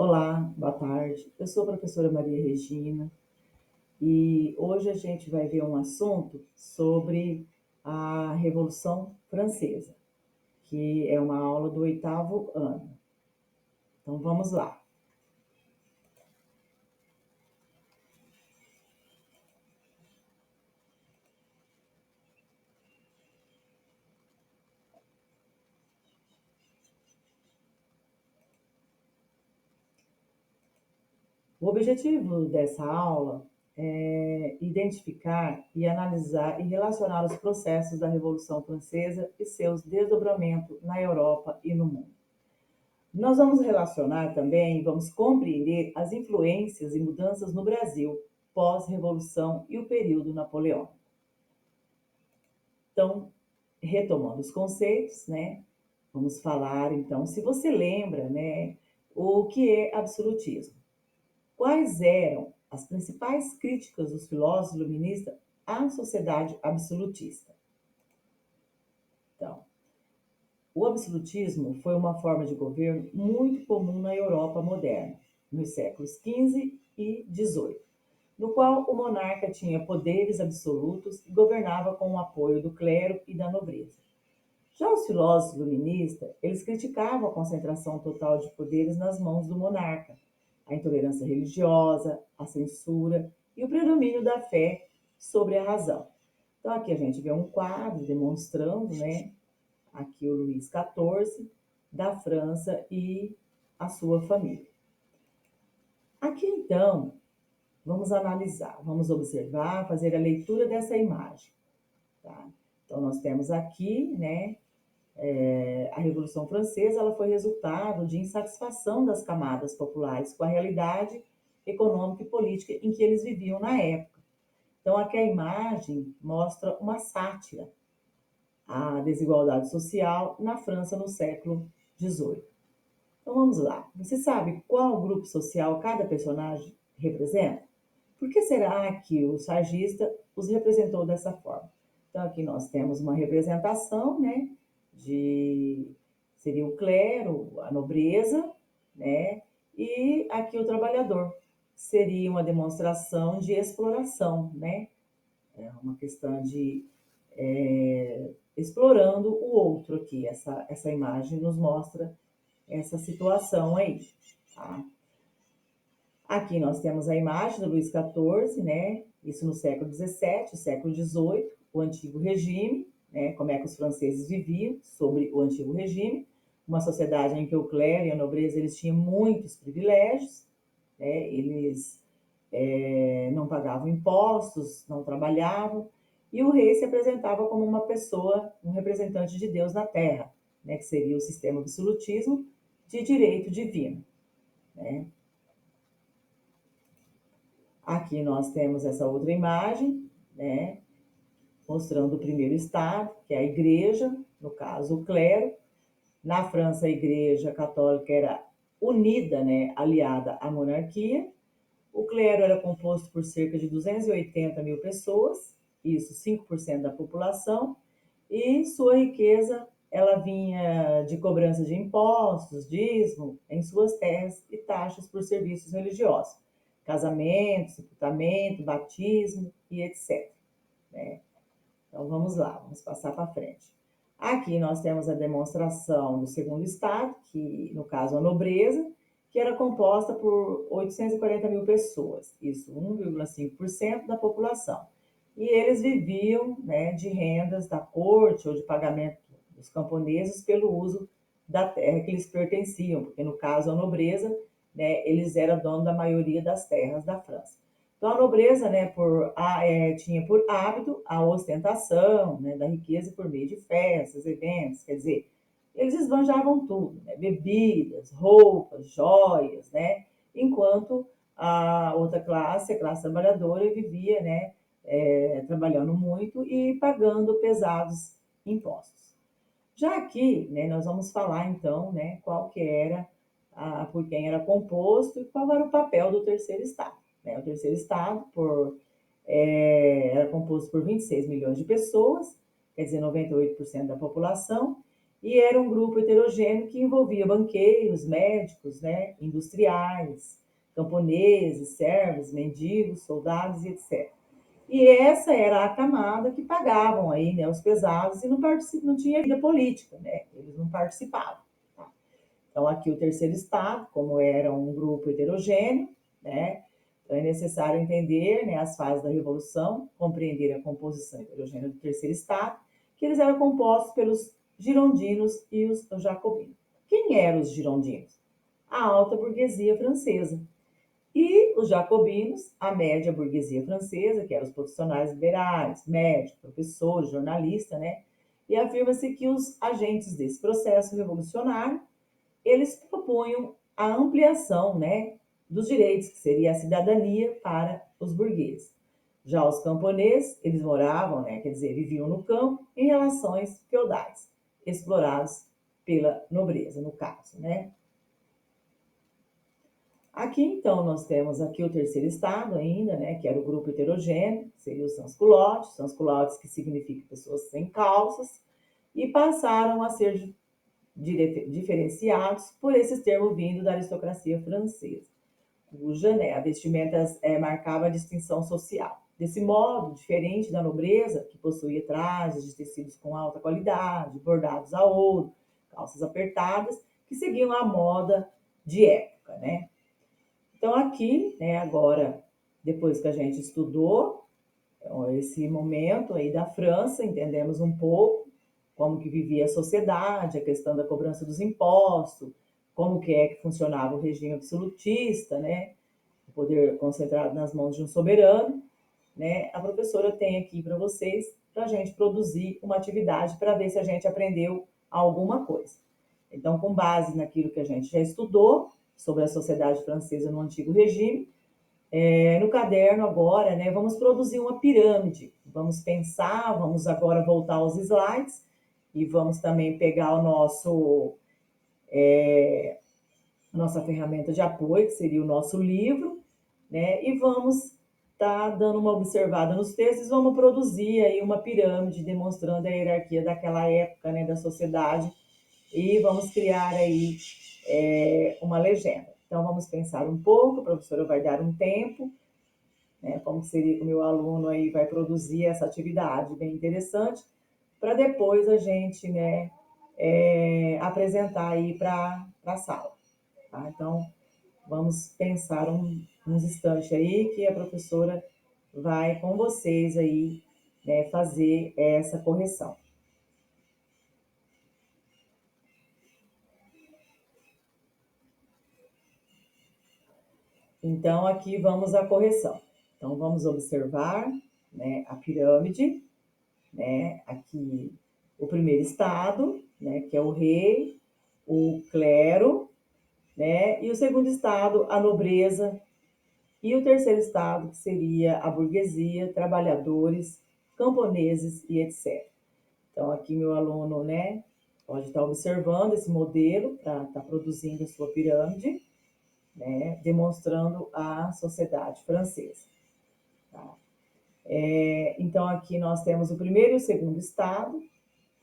Olá, boa tarde. Eu sou a professora Maria Regina e hoje a gente vai ver um assunto sobre a Revolução Francesa, que é uma aula do oitavo ano. Então vamos lá. O objetivo dessa aula é identificar e analisar e relacionar os processos da Revolução Francesa e seus desdobramentos na Europa e no mundo. Nós vamos relacionar também, vamos compreender as influências e mudanças no Brasil pós-revolução e o período napoleônico. Então, retomando os conceitos, né? Vamos falar então, se você lembra, né, o que é absolutismo? Quais eram as principais críticas dos filósofos iluministas à sociedade absolutista? Então, o absolutismo foi uma forma de governo muito comum na Europa moderna, nos séculos XV e XVIII, no qual o monarca tinha poderes absolutos e governava com o apoio do clero e da nobreza. Já os filósofos iluministas, eles criticavam a concentração total de poderes nas mãos do monarca, a intolerância religiosa, a censura e o predomínio da fé sobre a razão. Então aqui a gente vê um quadro demonstrando, né, aqui o Luís XIV, da França e a sua família. Aqui então, vamos analisar, vamos observar, fazer a leitura dessa imagem. Tá? Então nós temos aqui, né, a Revolução Francesa, ela foi resultado de insatisfação das camadas populares com a realidade econômica e política em que eles viviam na época. Então aqui a imagem mostra uma sátira à desigualdade social na França no século XVIII. Então vamos lá. Você sabe qual grupo social cada personagem representa? Por que será que o sargista os representou dessa forma? Então aqui nós temos uma representação, né, de seria o clero, a nobreza, né, e aqui o trabalhador. Seria uma demonstração de exploração, né? É uma questão de explorando o outro aqui. Essa imagem nos mostra essa situação aí. Tá? Aqui nós temos a imagem do Luís XIV, né? Isso no século XVII, século XVIII, o antigo regime, né? Como é que os franceses viviam sobre o antigo regime, uma sociedade em que o clero e a nobreza eles tinham muitos privilégios, né? Eles não pagavam impostos, não trabalhavam, e o rei se apresentava como uma pessoa, um representante de Deus na Terra, né? Que seria o sistema absolutismo de direito divino, né? Aqui nós temos essa outra imagem, né, mostrando o primeiro estado, que é a igreja, no caso o clero. Na França, a igreja católica era unida, né, aliada à monarquia. O clero era composto por cerca de 280 mil pessoas, isso 5% da população, e sua riqueza ela vinha de cobrança de impostos, dízimo em suas terras e taxas por serviços religiosos, casamento, sepultamento, batismo e etc. Né? Então vamos lá, vamos passar para frente. Aqui nós temos a demonstração do segundo estado, que no caso a nobreza, que era composta por 840 mil pessoas, isso 1,5% da população. E eles viviam, né, de rendas da corte ou de pagamento dos camponeses pelo uso da terra que lhes pertenciam, porque no caso a nobreza, né, eles eram donos da maioria das terras da França. Então a nobreza, né, tinha por hábito a ostentação, né, da riqueza por meio de festas, eventos, quer dizer, eles esbanjavam tudo, né, bebidas, roupas, joias, né, enquanto a outra classe, a classe trabalhadora, vivia, né, trabalhando muito e pagando pesados impostos. Já aqui, né, nós vamos falar então, né, qual que era, por quem era composto e qual era o papel do terceiro estado. Né? O terceiro estado era composto por 26 milhões de pessoas, quer dizer, 98% da população, e era um grupo heterogêneo que envolvia banqueiros, médicos, né, industriais, camponeses, servos, mendigos, soldados e etc. E essa era a camada que pagavam aí, né, os pesados e não tinha vida política, né, eles não participavam. Tá? Então, aqui o terceiro estado, como era um grupo heterogêneo, né, então é necessário entender, né, as fases da Revolução, compreender a composição heterogênea do terceiro estado, que eles eram compostos pelos girondinos e os jacobinos. Quem eram os girondinos? A alta burguesia francesa. E os jacobinos, a média burguesia francesa, que eram os profissionais liberais, médicos, professores, jornalistas, né? E afirma-se que os agentes desse processo revolucionário, eles propunham a ampliação, né, dos direitos, que seria a cidadania para os burgueses. Já os camponeses, eles moravam, né, quer dizer, viviam no campo em relações feudais, explorados pela nobreza, no caso, né? Aqui, então, nós temos aqui o terceiro estado ainda, né, que era o grupo heterogêneo, que seria os sans-culottes que significa pessoas sem calças, e passaram a ser diferenciados por esses termos vindo da aristocracia francesa, cuja, né, a vestimenta marcava a distinção social. Desse modo, diferente da nobreza, que possuía trajes de tecidos com alta qualidade, bordados a ouro, calças apertadas, que seguiam a moda de época, né? Então, aqui, né, agora, depois que a gente estudou esse momento aí da França, entendemos um pouco como que vivia a sociedade, a questão da cobrança dos impostos, como que é que funcionava o regime absolutista, né, o poder concentrado nas mãos de um soberano, né, a professora tem aqui para vocês, para a gente produzir uma atividade para ver se a gente aprendeu alguma coisa. Então, com base naquilo que a gente já estudou sobre a sociedade francesa no Antigo Regime, no caderno agora, né, vamos produzir uma pirâmide. Vamos pensar, vamos agora voltar aos slides e vamos também pegar o nossa ferramenta de apoio, que seria o nosso livro, né, e vamos estar dando uma observada nos textos, vamos produzir aí uma pirâmide demonstrando a hierarquia daquela época, né, da sociedade, e vamos criar aí uma legenda. Então, vamos pensar um pouco, a professora vai dar um tempo, né, como seria que o meu aluno aí vai produzir essa atividade bem interessante, para depois a gente, né, apresentar aí para a sala. Tá? Então, vamos pensar uns instantes aí que a professora vai com vocês aí, né, fazer essa correção. Então, aqui vamos à correção. Então, vamos observar, né, a pirâmide, né, aqui o primeiro estado, né, que é o rei, o clero, né, e o segundo estado, a nobreza, e o terceiro estado, que seria a burguesia, trabalhadores, camponeses e etc. Então, aqui meu aluno, né, pode estar observando esse modelo para estar produzindo a sua pirâmide, né, demonstrando a sociedade francesa. Tá? Então, aqui nós temos o primeiro e o segundo estado,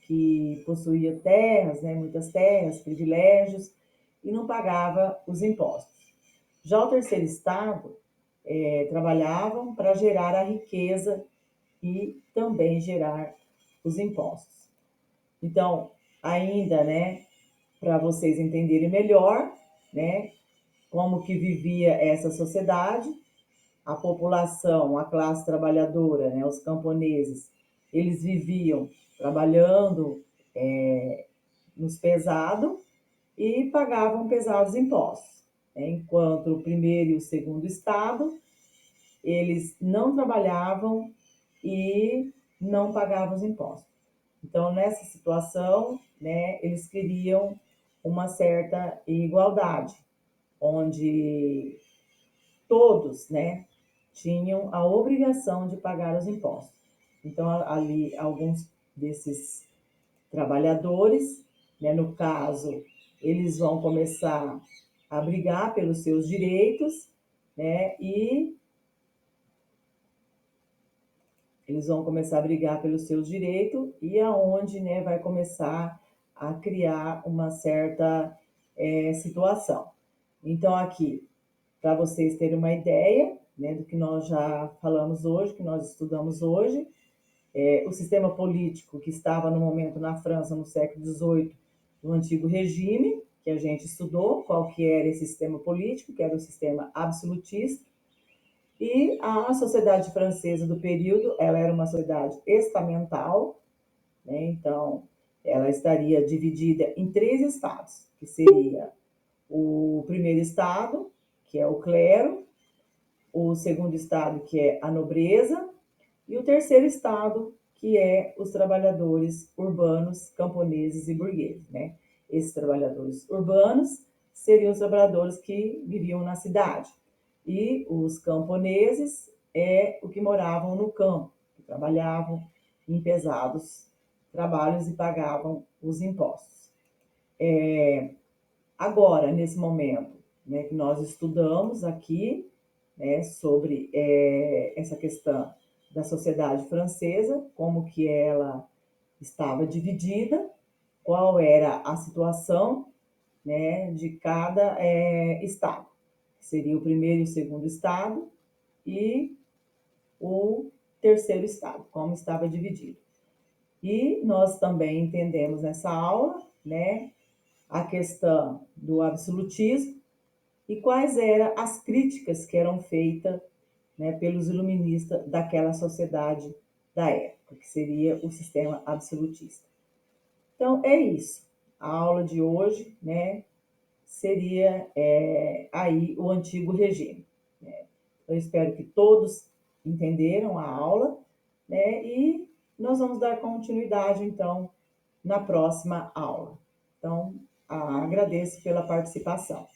que possuía terras, né, muitas terras, privilégios, e não pagava os impostos. Já o terceiro estado trabalhavam para gerar a riqueza e também gerar os impostos. Então, ainda, né, para vocês entenderem melhor, né, como que vivia essa sociedade, a população, a classe trabalhadora, né, os camponeses, eles viviam trabalhando nos pesados e pagavam pesados impostos. Né? Enquanto o primeiro e o segundo estado, eles não trabalhavam e não pagavam os impostos. Então, nessa situação, né, eles queriam uma certa igualdade, onde todos, né, tinham a obrigação de pagar os impostos. Então, ali, alguns desses trabalhadores, né, no caso, eles vão começar a brigar pelos seus direitos, né, e eles vão começar a brigar pelos seus direitos e aonde, né, vai começar a criar uma certa situação. Então, aqui, para vocês terem uma ideia, né, do que nós já falamos hoje, que nós estudamos hoje, o sistema político que estava no momento na França no século XVIII, no antigo regime, que a gente estudou, qual que era esse sistema político, que era o sistema absolutista, e a sociedade francesa do período, ela era uma sociedade estamental, né? Então, ela estaria dividida em 3 estados, que seria o primeiro estado, que é o clero, o segundo estado, que é a nobreza, e o terceiro estado, que é os trabalhadores urbanos, camponeses e burgueses, né? Esses trabalhadores urbanos seriam os trabalhadores que viviam na cidade, e os camponeses é o que moravam no campo, que trabalhavam em pesados trabalhos e pagavam os impostos. Agora, nesse momento, né, que nós estudamos aqui, né, sobre essa questão da sociedade francesa, como que ela estava dividida, qual era a situação, né, de cada estado, que seria o primeiro e o segundo estado, e o terceiro estado, como estava dividido. E nós também entendemos nessa aula, né, a questão do absolutismo e quais eram as críticas que eram feitas, né, pelos iluministas daquela sociedade da época, que seria o sistema absolutista. Então, é isso. A aula de hoje, né, seria aí o antigo regime. Né? Eu espero que todos entenderam a aula, né, e nós vamos dar continuidade, então, na próxima aula. Então, agradeço pela participação.